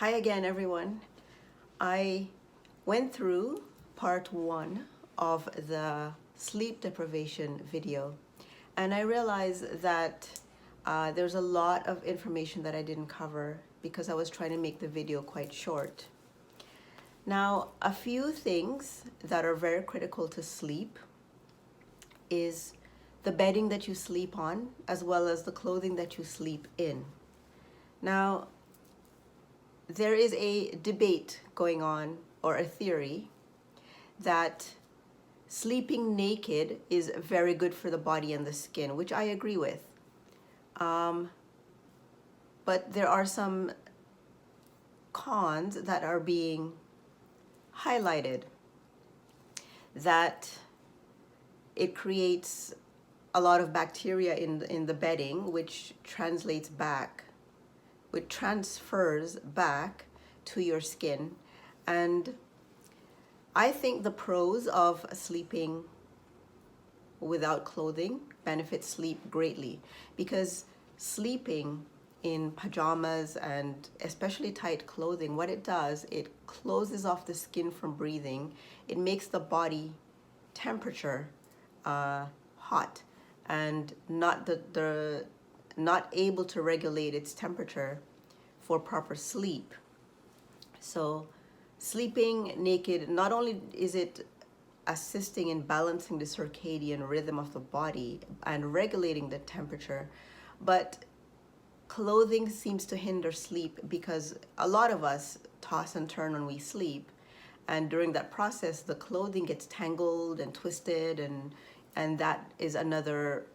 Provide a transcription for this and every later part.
Hi again, everyone. I went through part 1 of the sleep deprivation video, and I realized that there's a lot of information that I didn't cover because I was trying to make the video quite short. Now, a few things that are very critical to sleep is the bedding that you sleep on, as well as the clothing that you sleep in. Now, there is a debate going on, or a theory, that sleeping naked is very good for the body and the skin, which I agree with. But there are some cons that are being highlighted, that it creates a lot of bacteria in the bedding, which transfers back to your skin. And I think the pros of sleeping without clothing benefit sleep greatly, because sleeping in pajamas and especially tight clothing, what it does, it closes off the skin from breathing. It makes the body temperature hot and not able to regulate its temperature for proper sleep. So sleeping naked, not only is it assisting in balancing the circadian rhythm of the body and regulating the temperature, but clothing seems to hinder sleep, because a lot of us toss and turn when we sleep, and during that process the clothing gets tangled and twisted, and that is another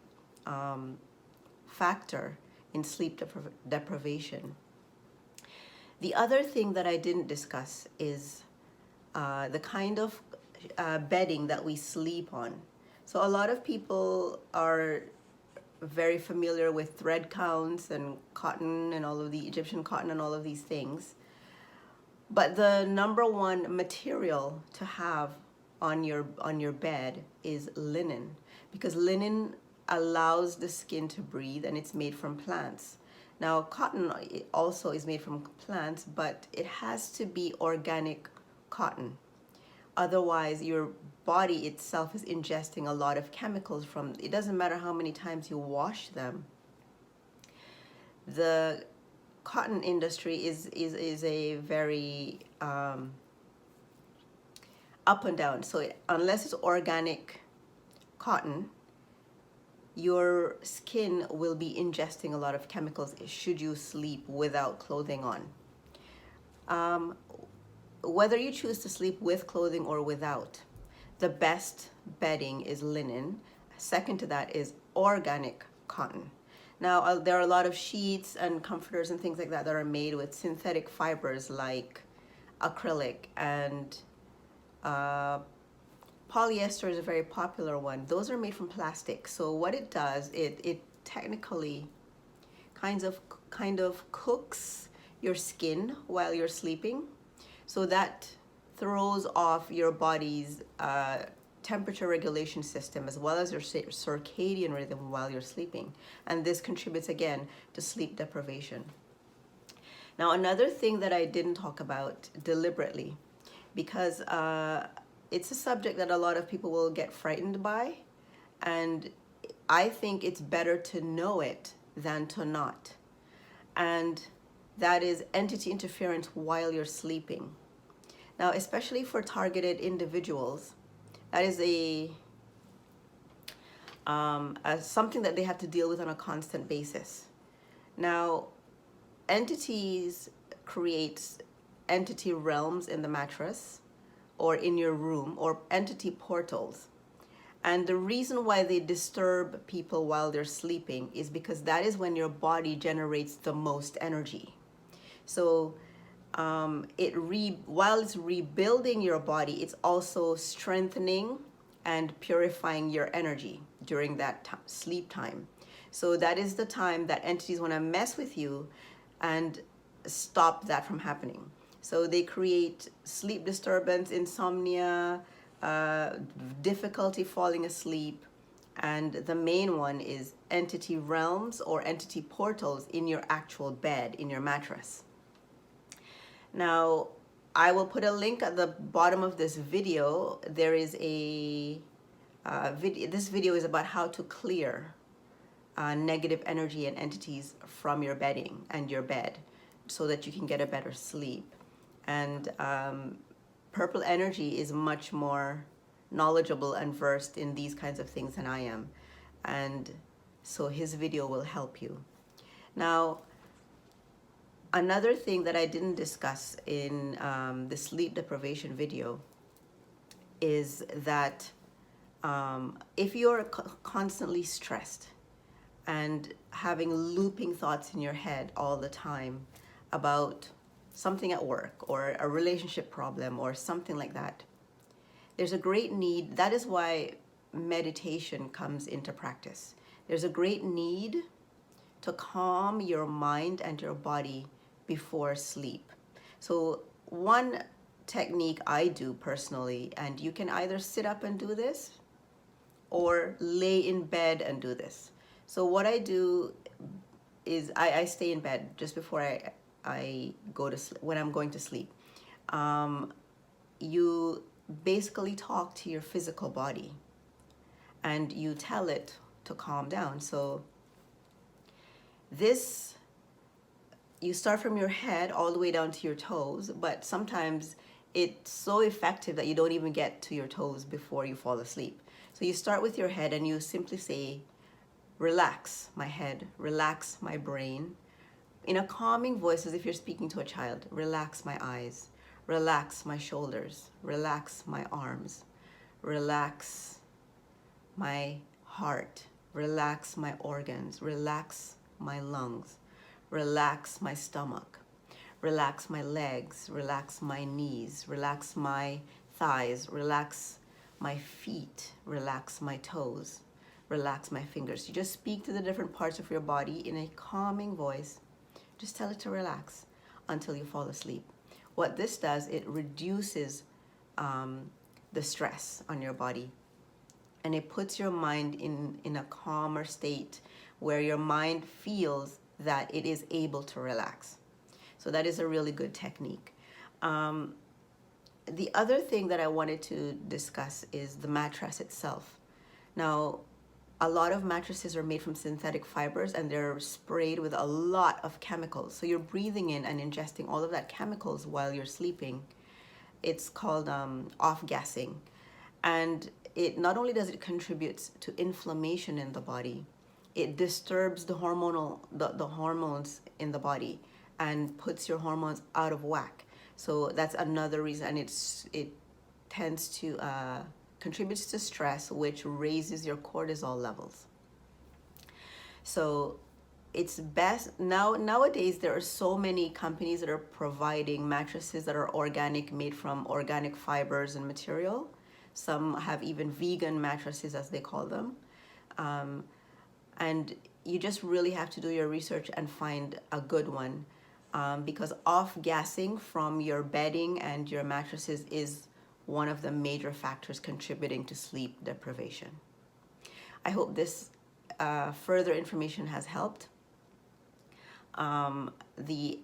factor in sleep deprivation. The other thing that I didn't discuss is the kind of bedding that we sleep on. So a lot of people are very familiar with thread counts and cotton and all of the Egyptian cotton and all of these things. But the number one material to have on your bed is linen, because linen allows the skin to breathe, and it's made from plants. Now, cotton also is made from plants, but it has to be organic cotton. Otherwise, your body itself is ingesting a lot of chemicals from, it doesn't matter how many times you wash them. The cotton industry is a very up and down. So unless it's organic cotton, your skin will be ingesting a lot of chemicals should you sleep without clothing on. Whether you choose to sleep with clothing or without, the best bedding is linen. Second to that is organic cotton. Now, there are a lot of sheets and comforters and things like that that are made with synthetic fibers like acrylic, and polyester is a very popular one. Those are made from plastic. So what it does, it technically kind of cooks your skin while you're sleeping. So that throws off your body's temperature regulation system, as well as your circadian rhythm while you're sleeping. And this contributes again to sleep deprivation. Now, another thing that I didn't talk about deliberately, because it's a subject that a lot of people will get frightened by, and I think it's better to know it than to not. And that is entity interference while you're sleeping. Now, especially for targeted individuals, that is something that they have to deal with on a constant basis. Now, entities create entity realms in the mattress or in your room, or entity portals. And the reason why they disturb people while they're sleeping is because that is when your body generates the most energy. So while it's rebuilding your body, it's also strengthening and purifying your energy during that sleep time. So that is the time that entities want to mess with you and stop that from happening. So they create sleep disturbance, insomnia, difficulty falling asleep, and the main one is entity realms or entity portals in your actual bed, in your mattress. Now, I will put a link at the bottom of this video. There is a video. This video is about how to clear negative energy and entities from your bedding and your bed so that you can get a better sleep. And Purple Energy is much more knowledgeable and versed in these kinds of things than I am. And so his video will help you. Now, another thing that I didn't discuss in the sleep deprivation video is that if you're constantly stressed and having looping thoughts in your head all the time about something at work or a relationship problem or something like that, there's a great need. That is why meditation comes into practice. There's a great need to calm your mind and your body before sleep. So one technique I do personally, and you can either sit up and do this or lay in bed and do this. So what I do is I stay in bed just before I go to sleep, when I'm going to sleep. You basically talk to your physical body and you tell it to calm down. So this, you start from your head all the way down to your toes, but sometimes it's so effective that you don't even get to your toes before you fall asleep. So you start with your head and you simply say, relax my head, relax my brain, in a calming voice as if you're speaking to a child. Relax my eyes, relax my shoulders, relax my arms, relax my heart, relax my organs, relax my lungs, relax my stomach, relax my legs, relax my knees, relax my thighs, relax my feet, relax my toes, relax my fingers. You just speak to the different parts of your body in a calming voice. Just tell it to relax until you fall asleep. What this does, it reduces the stress on your body, and it puts your mind in a calmer state where your mind feels that it is able to relax. So that is a really good technique. The other thing that I wanted to discuss is the mattress itself. Now, a lot of mattresses are made from synthetic fibers and they're sprayed with a lot of chemicals. So you're breathing in and ingesting all of that chemicals while you're sleeping. It's called off-gassing. And it not only does it contribute to inflammation in the body, it disturbs the hormones in the body and puts your hormones out of whack. So that's another reason, and it tends to contributes to stress, which raises your cortisol levels. So it's best nowadays there are so many companies that are providing mattresses that are organic, made from organic fibers and material. Some have even vegan mattresses, as they call them. And you just really have to do your research and find a good one, because off-gassing from your bedding and your mattresses is one of the major factors contributing to sleep deprivation. I hope this further information has helped. The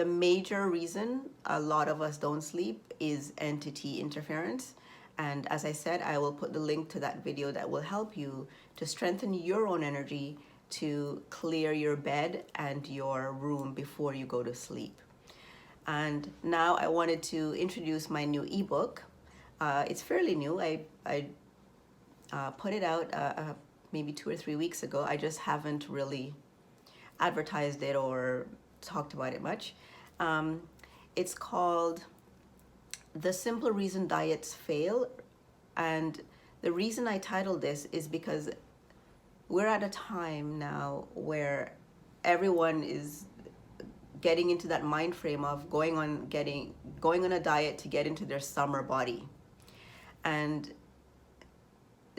major reason a lot of us don't sleep is entity interference. And as I said, I will put the link to that video that will help you to strengthen your own energy to clear your bed and your room before you go to sleep. And now I wanted to introduce my new ebook. It's fairly new. I put it out maybe 2 or 3 weeks ago. I just haven't really advertised it or talked about it much. It's called The Simple Reason Diets Fail. And the reason I titled this is because we're at a time now where everyone is getting into that mind frame of going on a diet to get into their summer body. And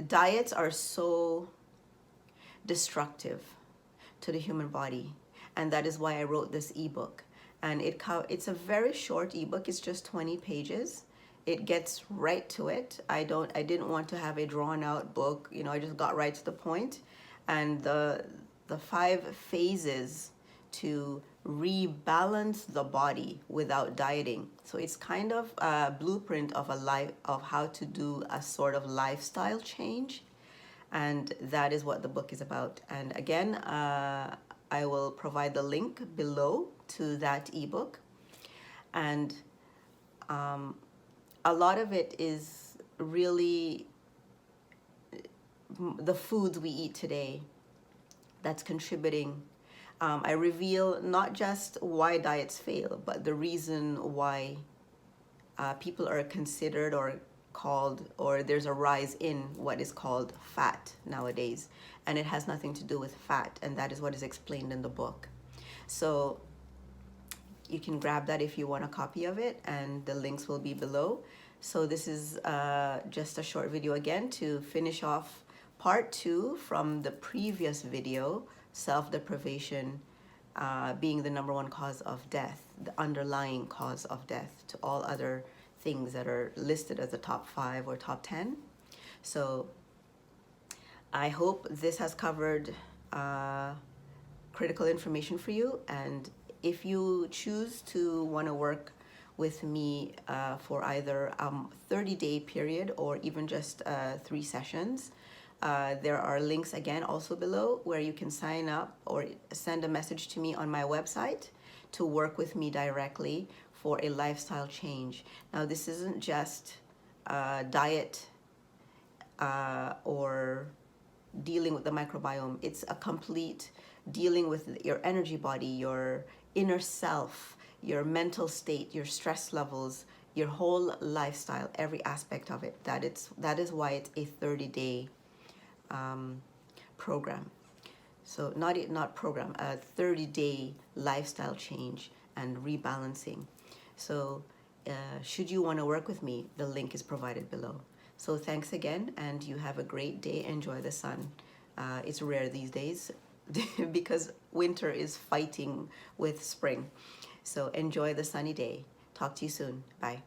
diets are so destructive to the human body, and that is why I wrote this ebook. And it's a very short ebook. It's just 20 pages. It gets right to it. I didn't want to have a drawn out book. I just got right to the point. And the 5 phases to rebalance the body without dieting. So it's kind of a blueprint of how to do a sort of lifestyle change, and that is what the book is about. And again, I will provide the link below to that ebook. And a lot of it is really the foods we eat today that's contributing. I reveal not just why diets fail, but the reason why people are considered or called, or there's a rise in what is called fat nowadays. And it has nothing to do with fat, and that is what is explained in the book. So you can grab that if you want a copy of it, and the links will be below. So this is just a short video again to finish off part 2 from the previous video, self-deprivation being the #1 cause of death, the underlying cause of death to all other things that are listed as the top 5 or top 10. So I hope this has covered critical information for you. And if you choose to want to work with me for either a 30-day period or even just 3 sessions, there are links again also below where you can sign up or send a message to me on my website to work with me directly for a lifestyle change. Now, this isn't just diet or dealing with the microbiome. It's a complete dealing with your energy body, your inner self, your mental state, your stress levels, your whole lifestyle, every aspect of it. That is why it's a 30-day program. So not program, a 30-day lifestyle change and rebalancing. So should you want to work with me, the link is provided below. So thanks again, and you have a great day. Enjoy the sun. It's rare these days because winter is fighting with spring. So enjoy the sunny day. Talk to you soon. Bye.